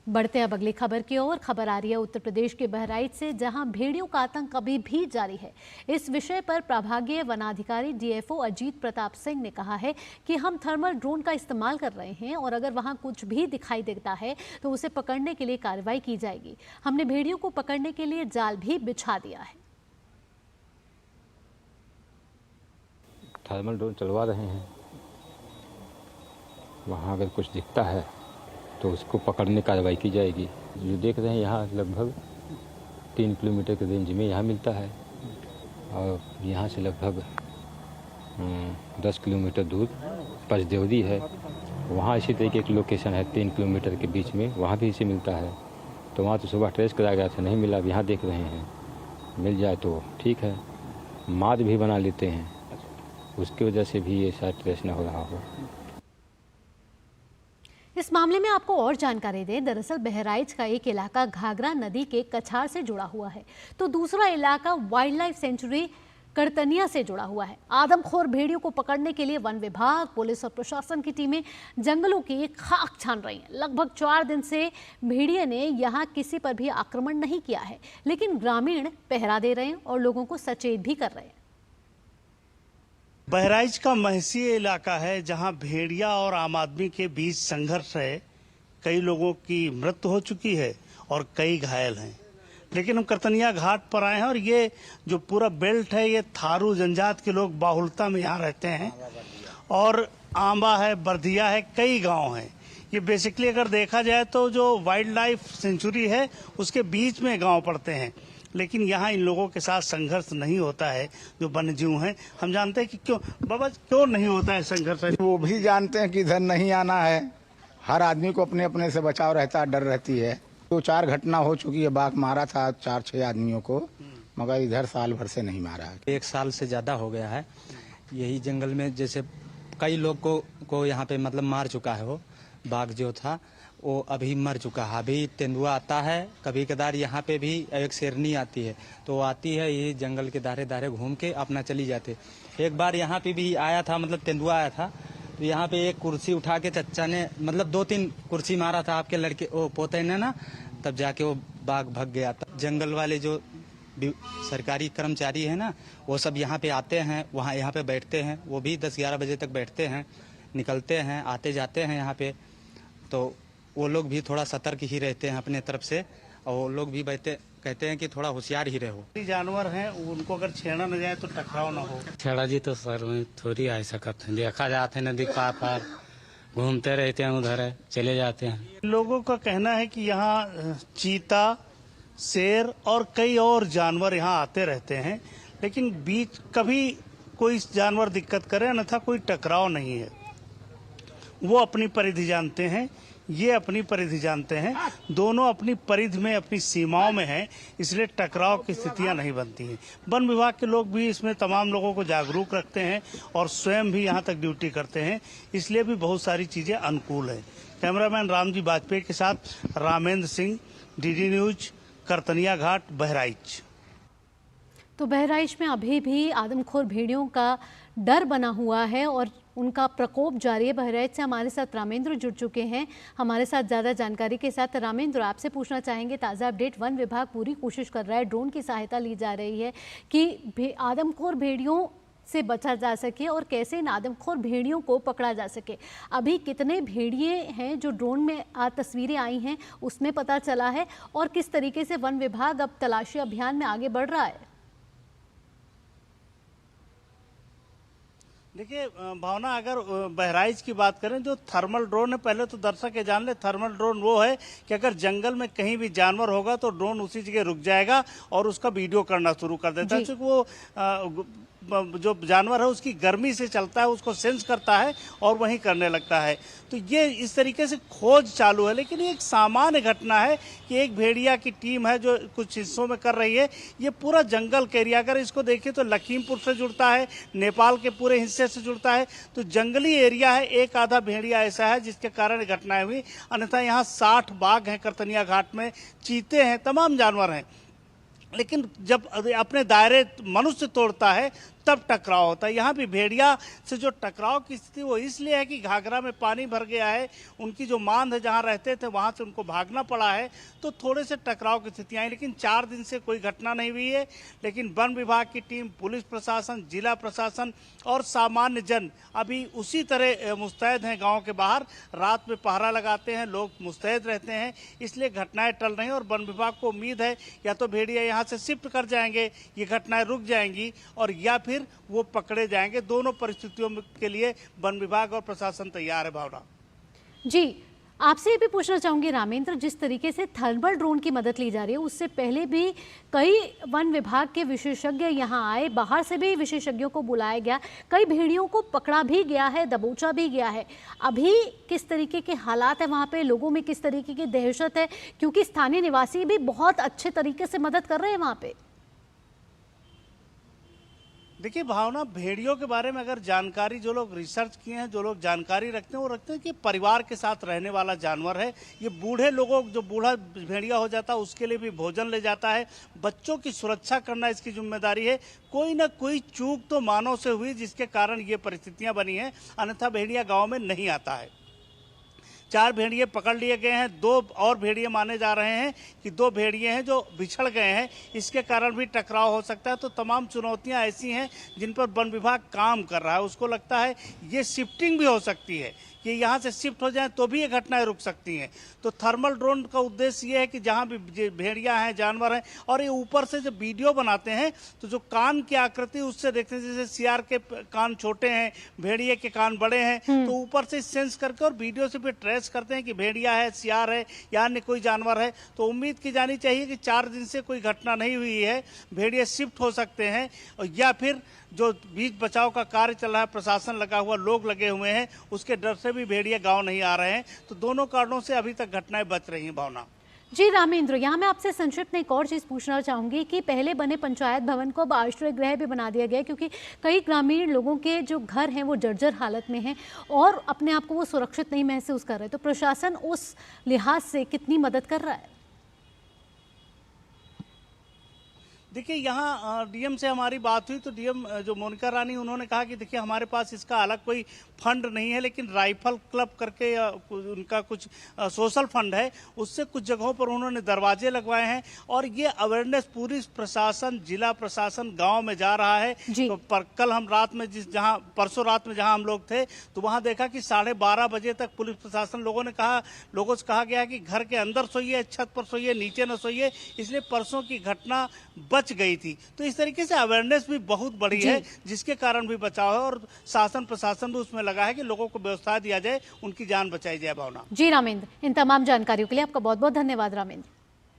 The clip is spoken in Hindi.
बढ़ते अब अगली खबर की ओर। खबर आ रही है उत्तर प्रदेश के बहराइच से, जहां भेड़ियों का आतंक अभी भी जारी है। इस विषय पर प्रभागीय वनाधिकारी डीएफओ अजीत प्रताप सिंह ने कहा है कि हम थर्मल ड्रोन का इस्तेमाल कर रहे हैं और अगर वहां कुछ भी दिखाई देता है तो उसे पकड़ने के लिए कार्रवाई की जाएगी। हमने भेड़ियों को पकड़ने के लिए जाल भी बिछा दिया है। थर्मल ड्रोन चलवा रहे हैं, वहाँ अगर कुछ दिखता है तो उसको पकड़ने कार्रवाई की जाएगी। जो देख रहे हैं यहाँ लगभग 3 किलोमीटर के रेंज में यहाँ मिलता है और यहाँ से लगभग 10 किलोमीटर दूर पचदेवरी है, वहाँ इसी तरीके की लोकेशन है 3 किलोमीटर के बीच में, वहाँ भी इसे मिलता है। तो वहाँ तो सुबह ट्रेस कराया गया था, नहीं मिला। अब यहाँ देख रहे हैं, मिल जाए तो ठीक है। माद भी बना लेते हैं, उसकी वजह से भी ये शायद ट्रेस न हो रहा हो। इस मामले में आपको और जानकारी दें, दरअसल बहराइच का एक इलाका घाघरा नदी के कछार से जुड़ा हुआ है, तो दूसरा इलाका वाइल्ड लाइफ सेंचुरी करतनिया से जुड़ा हुआ है। आदमखोर भेड़ियों को पकड़ने के लिए वन विभाग, पुलिस और प्रशासन की टीमें जंगलों की खाक छान रही हैं। लगभग 4 दिन से भेड़िए ने यहाँ किसी पर भी आक्रमण नहीं किया है, लेकिन ग्रामीण पहरा दे रहे हैं और लोगों को सचेत भी कर रहे हैं। बहराइच का महसीय इलाका है, जहां भेड़िया और आम आदमी के बीच संघर्ष है। कई लोगों की मृत्यु हो चुकी है और कई घायल हैं। लेकिन हम करतनिया घाट पर आए हैं और ये जो पूरा बेल्ट है, ये थारू जनजात के लोग बाहुलता में यहाँ रहते हैं और आंबा है, बर्दिया है, कई गांव हैं। ये बेसिकली अगर देखा जाए तो जो वाइल्ड लाइफ सेंचुरी है उसके बीच में गांव पड़ते हैं, लेकिन यहाँ इन लोगों के साथ संघर्ष नहीं होता है जो वन्यजीव हैं। हम जानते हैं कि क्यों बाबा, क्यों नहीं होता है संघर्ष? वो भी जानते हैं कि इधर नहीं आना है। हर आदमी को अपने अपने से बचाव रहता है, डर रहती है। 2-4 घटना हो चुकी है, बाघ मारा था 4-6 आदमियों को, मगर इधर साल भर से नहीं मारा है। 1 साल से ज्यादा हो गया है। यही जंगल में जैसे कई लोग को यहाँ पे मतलब मार चुका है। वो बाघ जो था वो अभी मर चुका है। अभी तेंदुआ आता है, कभी कदार यहाँ पे भी एक शेरनी आती है, तो आती है ये जंगल के दारे दारे घूम के अपना चली जाते। एक बार यहाँ पे भी आया था, मतलब तेंदुआ आया था, तो यहाँ पे एक कुर्सी उठा के चच्चा ने मतलब 2-3 कुर्सी मारा था आपके लड़के ओ पोते ने ना, तब जाके वो बाघ भग गया था। जंगल वाले जो सरकारी कर्मचारी है ना, वो सब यहाँ पे आते हैं, वहाँ यहाँ पे बैठते हैं। वो भी 10-11 बजे तक बैठते हैं, निकलते हैं, आते जाते हैं यहाँ पे। तो वो लोग भी थोड़ा सतर्क ही रहते हैं अपने तरफ से, और वो लोग भी कहते हैं कि थोड़ा होशियार ही रहो। जानवर हैं, उनको अगर छेड़ा न जाए तो टकराव न हो। छेड़ा जी तो सर में थोड़ी आ सकते हैं, देखा जाते हैं नदी पार घूमते रहते हैं, उधर चले जाते हैं। लोगों का कहना है कि यहाँ चीता, शेर और कई और जानवर यहाँ आते रहते हैं, लेकिन बीच कभी कोई जानवर दिक्कत करे अन्यथा कोई टकराव नहीं है। वो अपनी परिधि जानते हैं, ये अपनी परिधि जानते हैं, दोनों अपनी परिधि में, अपनी सीमाओं में हैं, इसलिए टकराव की स्थितियां नहीं बनती हैं। वन विभाग के लोग भी इसमें तमाम लोगों को जागरूक रखते हैं और स्वयं भी यहां तक ड्यूटी करते हैं, इसलिए भी बहुत सारी चीजें अनुकूल है। कैमरामैन रामजी वाजपेयी के साथ रामेंद्र सिंह, डीडी न्यूज, करतनिया घाट, बहराइच। तो बहराइच में अभी भी आदमखोर भेड़ियों का डर बना हुआ है और उनका प्रकोप जारी है। बहराइच से हमारे साथ रामेंद्र जुड़ चुके हैं, हमारे साथ ज़्यादा जानकारी के साथ। रामेंद्र, आपसे पूछना चाहेंगे ताज़ा अपडेट। वन विभाग पूरी कोशिश कर रहा है, ड्रोन की सहायता ली जा रही है कि आदमखोर भेड़ियों से बचा जा सके और कैसे इन आदमखोर भेड़ियों को पकड़ा जा सके। अभी कितने भेड़िए हैं जो ड्रोन में तस्वीरें आई हैं उसमें पता चला है, और किस तरीके से वन विभाग अब तलाशी अभियान में आगे बढ़ रहा है? देखिए भावना, अगर बहराइच की बात करें, जो थर्मल ड्रोन है, पहले तो दर्शक ये जान ले, थर्मल ड्रोन वो है कि अगर जंगल में कहीं भी जानवर होगा तो ड्रोन उसी जगह रुक जाएगा और उसका वीडियो करना शुरू कर देता है, क्योंकि वो जो जानवर है उसकी गर्मी से चलता है, उसको सेंस करता है और वहीं करने लगता है। तो ये इस तरीके से खोज चालू है, लेकिन ये एक सामान्य घटना है कि एक भेड़िया की टीम है जो कुछ हिस्सों में कर रही है। ये पूरा जंगल का एरिया, अगर इसको देखिए तो लखीमपुर से जुड़ता है, नेपाल के पूरे हिस्से से जुड़ता है, तो जंगली एरिया है। एक आधा भेड़िया ऐसा है जिसके कारण घटनाएं हुई, अन्यथा यहाँ 60 बाघ हैं करतनिया घाट में, चीते हैं, तमाम जानवर हैं। लेकिन जब अपने दायरे मनुष्य तोड़ता है तब टकराव होता है। यहाँ भी भेड़िया से जो टकराव की स्थिति वो इसलिए है कि घाघरा में पानी भर गया है, उनकी जो मांद है जहाँ रहते थे वहाँ से उनको भागना पड़ा है, तो थोड़े से टकराव की स्थितियाँ आई। लेकिन 4 दिन से कोई घटना नहीं हुई है। लेकिन वन विभाग की टीम, पुलिस प्रशासन, जिला प्रशासन और सामान्य जन अभी उसी तरह मुस्तैद हैं। गाँव के बाहर रात में पहरा लगाते हैं, लोग मुस्तैद रहते हैं, इसलिए घटनाएं टल रही हैं। और वन विभाग को उम्मीद है या तो भेड़िया यहाँ से शिफ्ट कर जाएंगे, ये घटनाएं रुक जाएंगी, और या फिर वो पकड़े जाएंगे। दोनों परिस्थितियों के लिए वन विभाग और प्रशासन तैयार है। भावना जी, आपसे ये भी पूछना चाहूंगी रामेंद्र, जिस तरीके से थर्मल ड्रोन की मदद ली जा रही है, उससे पहले भी कई वन विभाग के विशेषज्ञ यहाँ आए, बाहर से भी विशेषज्ञों को बुलाया गया, कई भेड़ियों को पकड़ा भी गया है, दबोचा भी गया है। अभी किस तरीके के हालात है वहाँ पे, लोगों में किस तरीके की दहशत है, क्योंकि स्थानीय निवासी भी बहुत अच्छे तरीके से मदद कर रहे हैं वहाँ पे? देखिए भावना, भेड़ियों के बारे में अगर जानकारी जो लोग रिसर्च किए हैं, जो लोग जानकारी रखते हैं, वो रखते हैं कि परिवार के साथ रहने वाला जानवर है। ये बूढ़े लोगों, जो बूढ़ा भेड़िया हो जाता है उसके लिए भी भोजन ले जाता है। बच्चों की सुरक्षा करना इसकी जिम्मेदारी है। कोई ना कोई चूक तो मानव से हुई जिसके कारण ये परिस्थितियां बनी हैं, अन्यथा भेड़िया गाँव में नहीं आता है। 4 भेड़िए पकड़ लिए गए हैं, 2 और भेड़िए माने जा रहे हैं कि 2 भेड़िए हैं जो बिछड़ गए हैं, इसके कारण भी टकराव हो सकता है। तो तमाम चुनौतियां ऐसी हैं जिन पर वन विभाग काम कर रहा है। उसको लगता है ये शिफ्टिंग भी हो सकती है कि यहाँ से शिफ्ट हो जाए तो भी ये घटनाएं रुक सकती हैं। तो थर्मल ड्रोन का उद्देश्य ये है कि जहाँ भी भेड़िया हैं, जानवर हैं, और ये ऊपर से जब वीडियो बनाते हैं तो जो कान की आकृति उससे देखते हैं, जैसे सियार के कान छोटे हैं, भेड़िए के कान बड़े हैं, तो ऊपर से सेंस करके और वीडियो से फिर ट्रेस करते हैं कि भेड़िया है, सियार है या अन्य कोई जानवर है। तो उम्मीद की जानी चाहिए कि 4 दिन से कोई घटना नहीं हुई है, भेड़िए शिफ्ट हो सकते हैं, या फिर जो बीच बचाव का कार्य चल रहा है, प्रशासन लगा हुआ, लोग लगे हुए हैं, उसके डर से भी भेड़िया गांव नहीं आ रहे हैं। तो दोनों कारणों से अभी तक घटनाएं बच रही हैं। भावना जी रामेंद्र, यहाँ मैं आपसे संक्षिप्त में एक और चीज़ पूछना चाहूँगी कि पहले बने पंचायत भवन को अब आश्रय गृह भी बना दिया गया है, क्योंकि कई ग्रामीण लोगों के जो घर हैं वो जर्जर हालत में हैं और अपने आप को वो सुरक्षित नहीं महसूस कर रहे। तो प्रशासन उस लिहाज से कितनी मदद कर रहा है? देखिए, यहाँ डीएम से हमारी बात हुई तो डीएम जो मोनिका रानी, उन्होंने कहा कि देखिए हमारे पास इसका अलग कोई फंड नहीं है, लेकिन राइफल क्लब करके उनका कुछ सोशल फंड है, उससे कुछ जगहों पर उन्होंने दरवाजे लगवाए हैं। और ये अवेयरनेस पूरी प्रशासन, जिला प्रशासन गांव में जा रहा है। तो कल हम रात में परसों रात में जहां हम लोग थे तो वहां देखा कि 12:30 बजे तक पुलिस प्रशासन, लोगों से कहा गया कि घर के अंदर सोइए, छत पर सोइए, नीचे न सोइए, इसलिए परसों की घटना बच गई थी। तो इस तरीके से अवेयरनेस भी बहुत बड़ी है, जिसके कारण भी बचाव है, और शासन प्रशासन भी उसमें लगा है कि लोगों को व्यवस्था दिया जाए, उनकी जान बचाई जाए। भावना जी रामेंद्र, इन तमाम जानकारियों के लिए आपका बहुत बहुत धन्यवाद रामेंद्र।